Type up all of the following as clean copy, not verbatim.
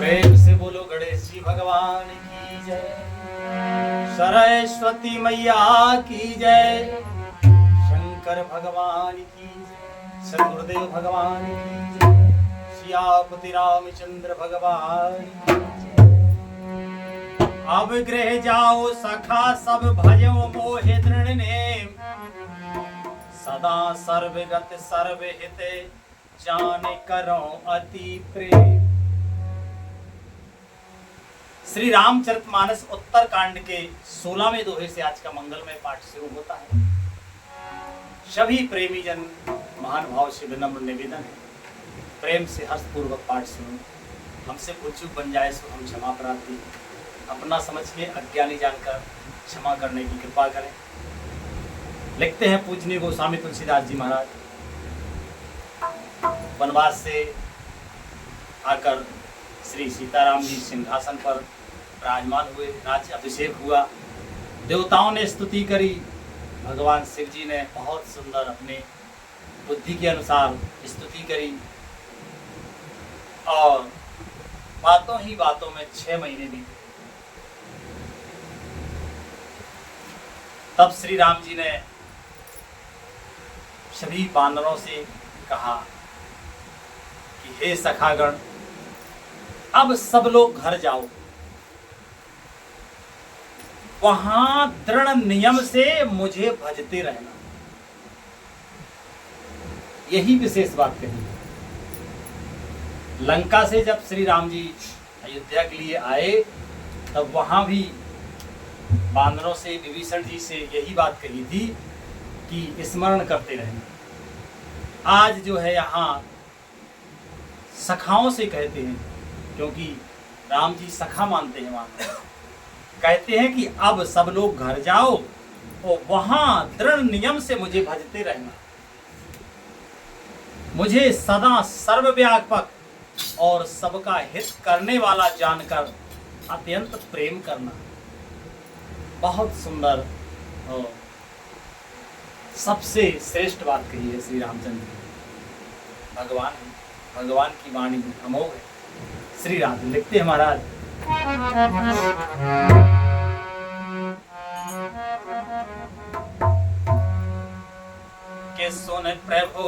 प्रेम से बोलो गणेश जी भगवान की जय, सरस्वती मैया की जय, शंकर भगवान की जय, सदगुरुदेव भगवान की जय, सियापति रामचंद्र भगवान की जय। अब गृह जाओ सखा सब भजो मोहे दृढ़ नेम, सदा सर्वगत सर्वहित जाने करो अति प्रेम। श्री रामचरितमानस उत्तर कांड के 16वें दोहे से आज का मंगलमय पाठ शुरू होता है। सभी प्रेमी जन महान भाव से विनम्र निवेदन है, प्रेम से हर्षपूर्वक पाठ सुनो। हमसे कुछ चूक बन जाए सो हम क्षमा प्रार्थी, अपना समझ के अज्ञानी जानकर क्षमा करने की कृपा करें। लिखते हैं पूजनीय गोस्वामी तुलसीदास जी महाराज, वनवास से आकर श्री सीताराम जी सिंहासन पर विराजमान हुए, राज्य अभिषेक हुआ, देवताओं ने स्तुति करी, भगवान शिव जी ने बहुत सुंदर अपने बुद्धि के अनुसार स्तुति करी और बातों ही बातों में 6 महीने बीते। तब श्री राम जी ने सभी वानरों से कहा कि हे सखागण, अब सब लोग घर जाओ, वहां दृढ़ नियम से मुझे भजते रहना। यही विशेष बात कही। लंका से जब श्री राम जी अयोध्या के लिए आए तब वहां भी वानरों से, विभीषण जी से यही बात कही थी कि स्मरण करते रहना। आज जो है यहाँ सखाओं से कहते हैं, क्योंकि राम जी सखा मानते हैं वहां, कहते हैं कि अब सब लोग घर जाओ और वहां दृढ़ नियम से मुझे भजते रहना, मुझे सदा सर्वव्यापक और सबका हित करने वाला जानकर अत्यंत प्रेम करना। बहुत सुंदर और सबसे श्रेष्ठ बात कही है श्री रामचंद्र जी। भगवान की वाणी अमोघ है। श्री राम लिखते हैं महाराज, के सुन प्रभु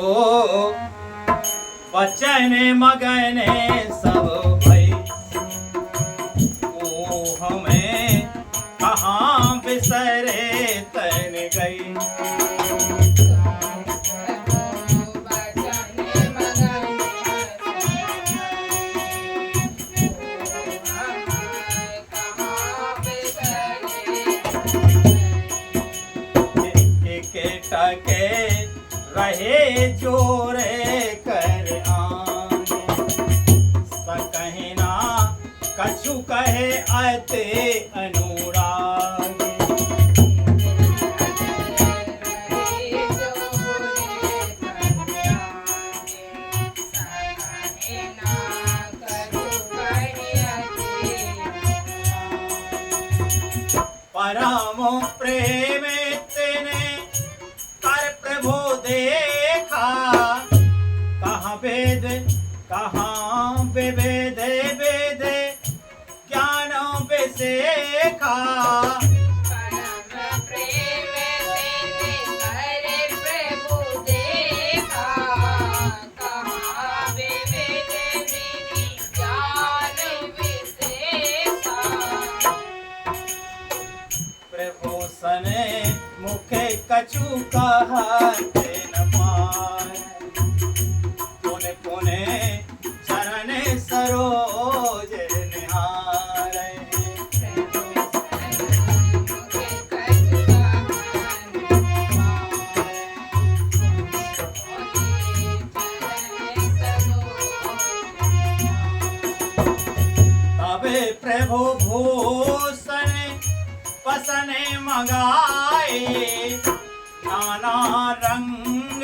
वचन मगन सब भई, ओ हमें कहाँ बिसरे तन गई। रहे जोरे कर आन, सकहि ना कछु कहे अते अनुराग। परम प्रेम तेने कर प्रभु देखा, कहाँ वेद कहाँ विवेद वेद ज्ञान विशेखा। परम प्रेम तेने कर प्रभु देखा, कहाँ विवेद विधि ज्ञान विशेखा। प्रभु सने मुखे कछु कहते न पाए, पुने पुने चरण सरोज निहारे। तबे प्रभु भूषण पसने मगाए, नाना रंग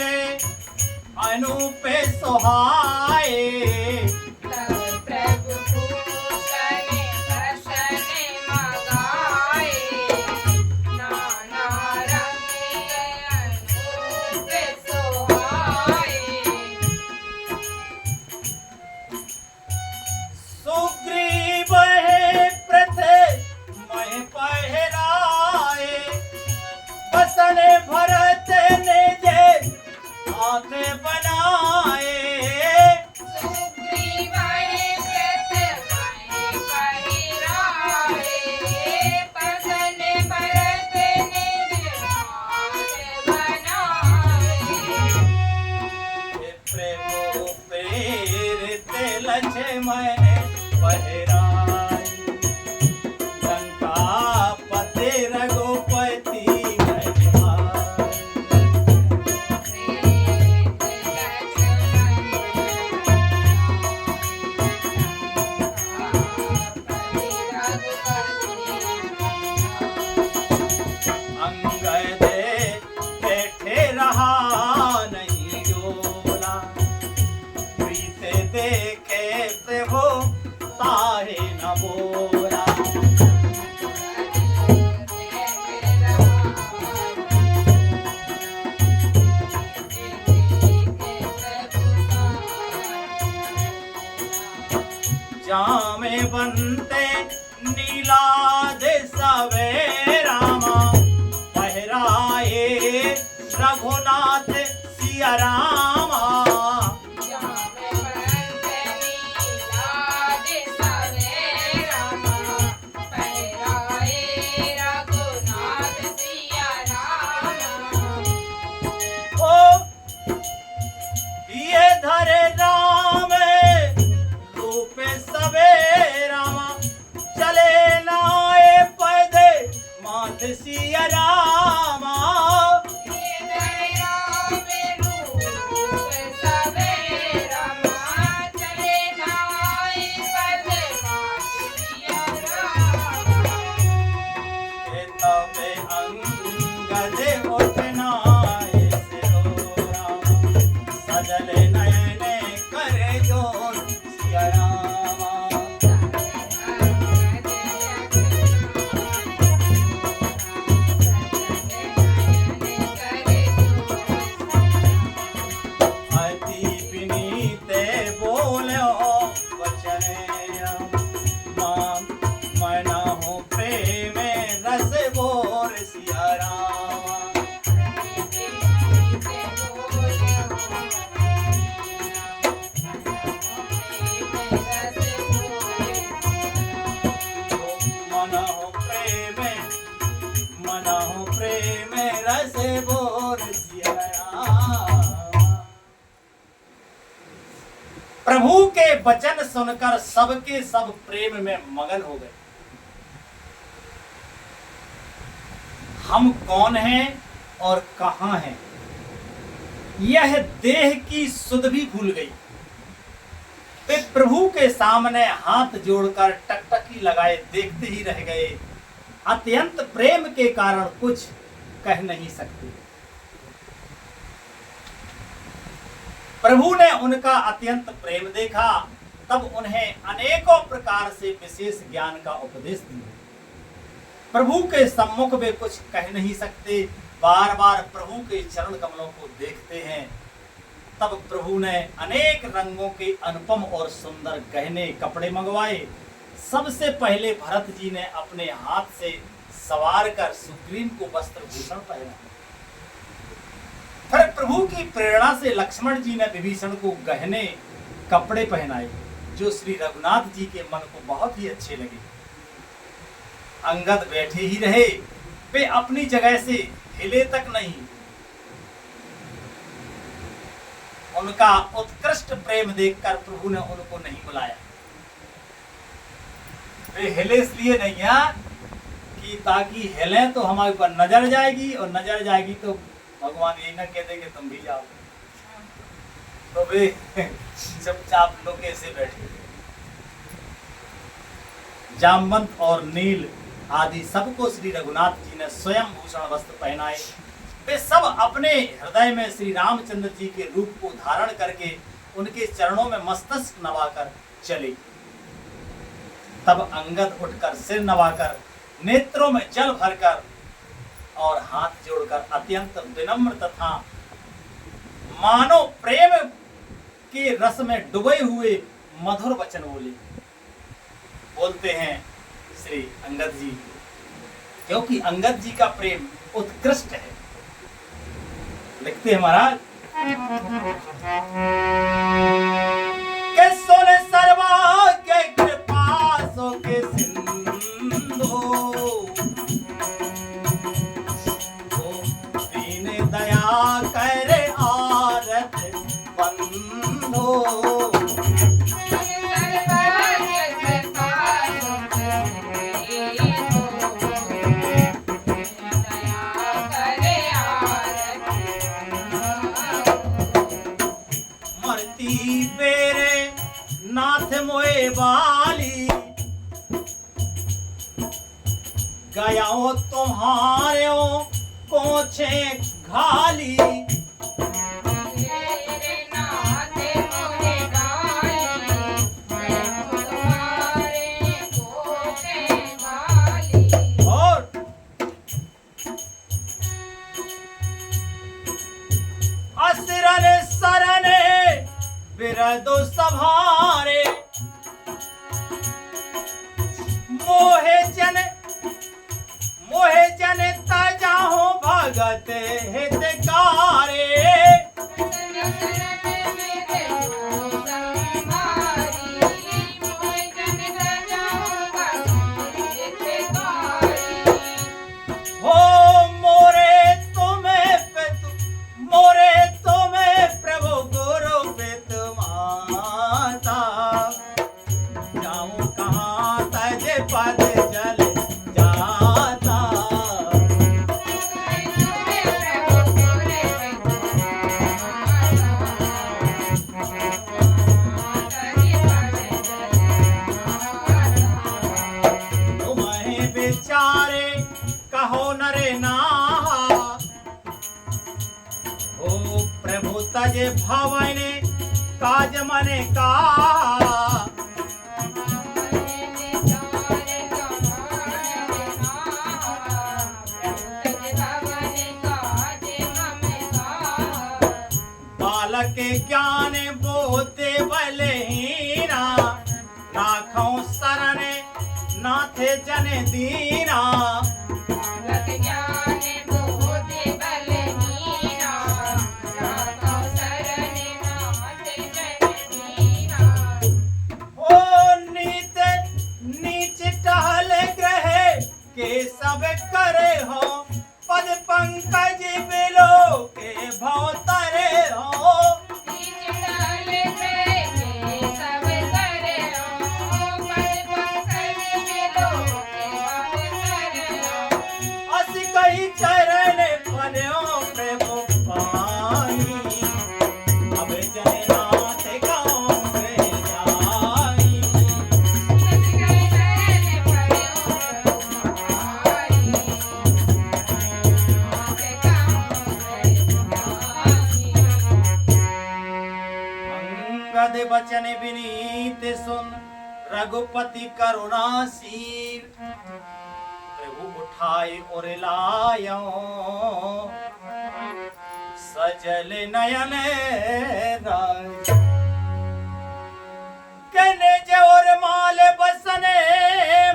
अनूप सुहाए। तब प्रभु भूषण पसन मगाए, नाना रंग अनूप सुहाए। सुग्रीव बहराई लंका पते रघुपति अंगद बैठे रहा नहीं डोला प्रीत देखे प्रभु ताहे न बोला जामे बनते नीलाद सवे रामा बहराए रघुनाथ सिया रामा ओ ये धरे राम रूप सवे रामा चले नाए पदे माथ सिया रामा तबे अंगद उठनाए सिरो रामा सजले नयने करे जोर सिया रामा अति विनीते बोलो वचने मना हो प्रेम रस बोर सिया रामा मना हो प्रेम रस बोर सिया रामा प्रभु के वचन सुनकर सबके सब प्रेम में मगन हो गए। हम कौन हैं और कहां हैं यह देह की सुध भी भूल गई। वे प्रभु के सामने हाथ जोड़कर टकटकी लगाए देखते ही रह गए। अत्यंत प्रेम के कारण कुछ कह नहीं सकते। प्रभु ने उनका अत्यंत प्रेम देखा, तब उन्हें अनेकों प्रकार से विशेष ज्ञान का उपदेश दिया। प्रभु के सम्मुख वे कुछ कह नहीं सकते, बार बार प्रभु के चरण कमलों को देखते हैं। तब प्रभु ने अनेक रंगों के अनुपम और सुंदर गहने कपड़े मंगवाए। सबसे पहले भरत जी ने अपने हाथ से सवार कर सुग्रीव को वस्त्र भूषण पहना। फिर प्रभु की प्रेरणा से लक्ष्मण जी ने विभीषण को गहने कपड़े पहनाए, जो श्री रघुनाथ जी के मन को बहुत ही अच्छे लगे। अंगद बैठे ही रहे, वे अपनी जगह से हिले तक नहीं। उनका उत्कृष्ट प्रेम देखकर प्रभु ने उनको नहीं बुलाया। वे हिले इसलिए नहीं कि ताकि हिले तो हमारे ऊपर नजर जाएगी, और नजर जाएगी तो भगवान यही ना कह दे कि तुम भी जाओ। तो वे चुपचाप लोग ऐसे बैठे। जामवंत और नील आदि सबको श्री रघुनाथ जी ने स्वयं भूषण वस्त्र पहनाए। वे सब अपने हृदय में श्री रामचंद्र जी के रूप को धारण करके उनके चरणों में मस्तक नवाकर चले। तब अंगद उठकर सिर नवाकर, नेत्रों में जल भरकर और हाथ जोड़कर अत्यंत विनम्र तथा मानो प्रेम के रस में डूबे हुए मधुर वचन बोलते हैं श्री अंगद जी, क्योंकि अंगद जी का प्रेम उत्कृष्ट है। लिखते हैं महाराज के सोने सर्वा के कृपा सो के सिंधु, दीन दया करे आरत बंधो। सर्वा गया हो तुम्हारे कोछे घाली। तेरे नाते मोहे डाली, प्रभु तुम्हारे कोछे घाली। और असरन सरने बिरदो सभारे, मोहे जन तजाहो भगत हितकारे। हो मोरे तुम्हें प्रभु गुरु पित माता, जाऊं कहाँ तज पद जल जाता। तुम्हें बेचारे कहो नरे नाहा, ओ प्रभु तज भवने काज मने का। बालक ज्ञान बोते बलहीना, राखो सरने नाथे जन दीना। ओ नीच टहल ग्रह के सब करे हो, पद पंकज बिलो के भवतरे हो। अस कही चरण पन्यो प्रभु पानी, अब जननाथ गाँव में जाई। अंगद बचन विनीत सुन रघुपति करुणासीर, प्रभु उठाए और लायो सजल नयन राय। कने जोर माल बसने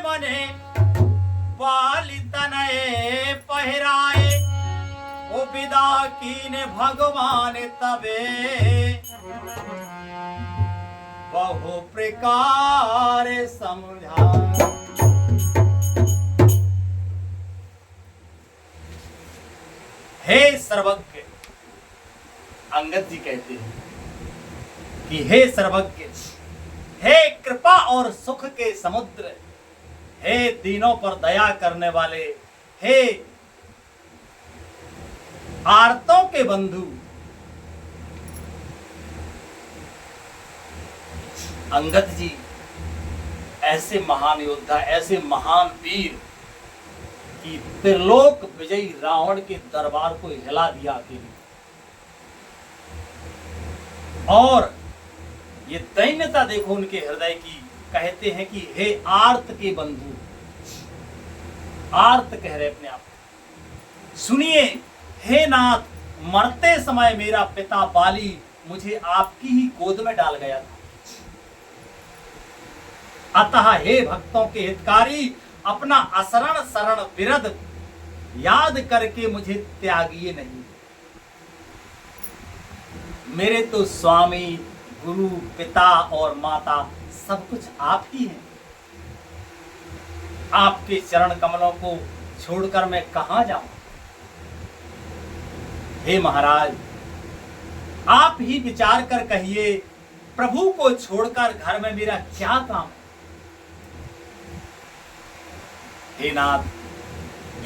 मने, बाली तनये पहराए, ओ विदा कीने भगवान तबे, बहु प्रकार समझाए। हे सर्वज्ञ, अंगद जी कहते हैं कि हे सर्वज्ञ, हे कृपा और सुख के समुद्र, हे दीनों पर दया करने वाले, हे आर्तों के बंधु, अंगद जी ऐसे महान योद्धा, ऐसे महान वीर कि त्रिलोक विजयी रावण के दरबार को हिला दिया अकेले। और ये दैन्यता देखो उनके हृदय की। कहते हैं कि हे आर्त के बंधु, आर्त कह रहे अपने आप, सुनिए हे नाथ, मरते समय मेरा पिता बाली मुझे आपकी ही गोद में डाल गया था। अतः हे भक्तों के हितकारी, अपना असरण शरण विरद याद करके मुझे त्यागिए नहीं। मेरे तो स्वामी, गुरु, पिता और माता सब कुछ आप ही हैं। आपके चरण कमलों को छोड़कर मैं कहां जाऊं। हे महाराज, आप ही विचार कर कहिए, प्रभु को छोड़कर घर में मेरा क्या काम। हे नाथ,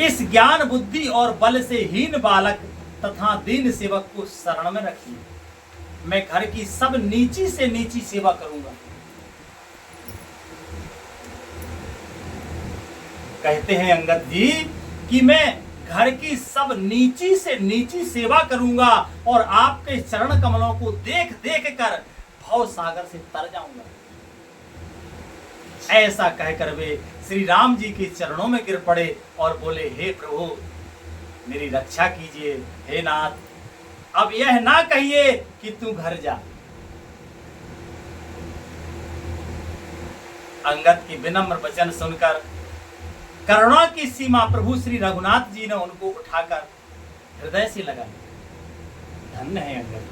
इस ज्ञान बुद्धि और बल से हीन बालक तथा दीन सेवक को शरण में रखिए। मैं घर की सब नीची से नीची सेवा करूंगा। कहते हैं अंगद जी कि मैं घर की सब नीची से नीची सेवा करूंगा और आपके चरण कमलों को देख देख कर भव सागर से तर जाऊंगा। ऐसा कहकर वे श्री राम जी के चरणों में गिर पड़े और बोले, हे प्रभु मेरी रक्षा कीजिए, हे नाथ अब यह ना कहिए कि तू घर जा। अंगद की विनम्र वचन सुनकर करुणा की सीमा प्रभु श्री रघुनाथ जी ने उनको उठाकर हृदय से लगाई। धन्य है अंगद,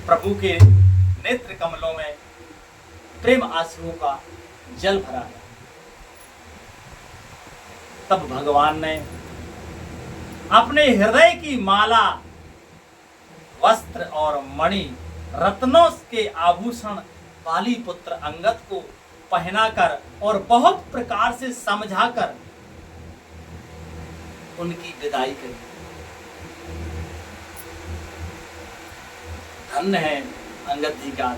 प्रभु के नेत्र कमलों में प्रेम आंसुओं का जल भरा है। तब भगवान ने अपने हृदय की माला, वस्त्र और मणि, रत्नों के आभूषण पाली पुत्र अंगद को पहनाकर और बहुत प्रकार से समझाकर उनकी विदाई करी। धन्य है अंगद जी का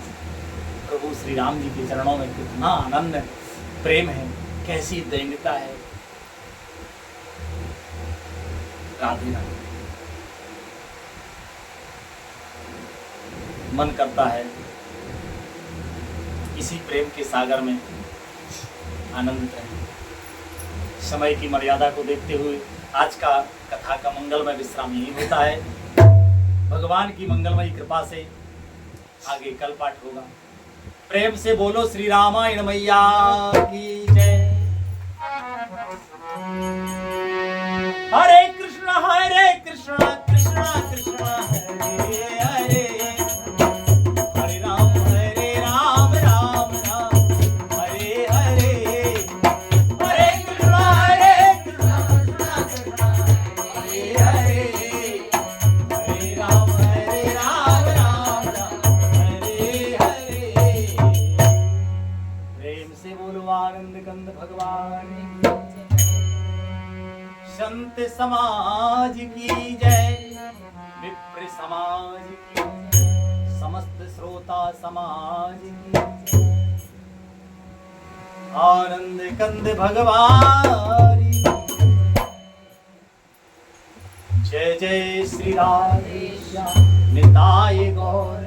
प्रभु श्री राम जी के चरणों में कितना आनंद प्रेम है, कैसी दैन्यता है। राधे राधे। मन करता है इसी प्रेम के सागर में आनंदित रहे। समय की मर्यादा को देखते हुए आज का कथा का मंगलमय विश्राम यही होता है। भगवान की मंगलमयी कृपा से आगे कल पाठ होगा। प्रेम से बोलो श्री रामायण मैया की जय। हरे कृष्ण कृष्ण कृष्ण हरे हरे, हरे राम राम राम हरे हरे, हरे कृष्ण कृष्ण हरे हरे, हरे राम राम हरे हरे। प्रेम से बोलो आनंद कंद भगवान संत समाज की जय, विप्र समाज की जय, समस्त श्रोता समाज की जय। आनंद कंद भगवान जय जय श्री राधे श्याम निताय गौर।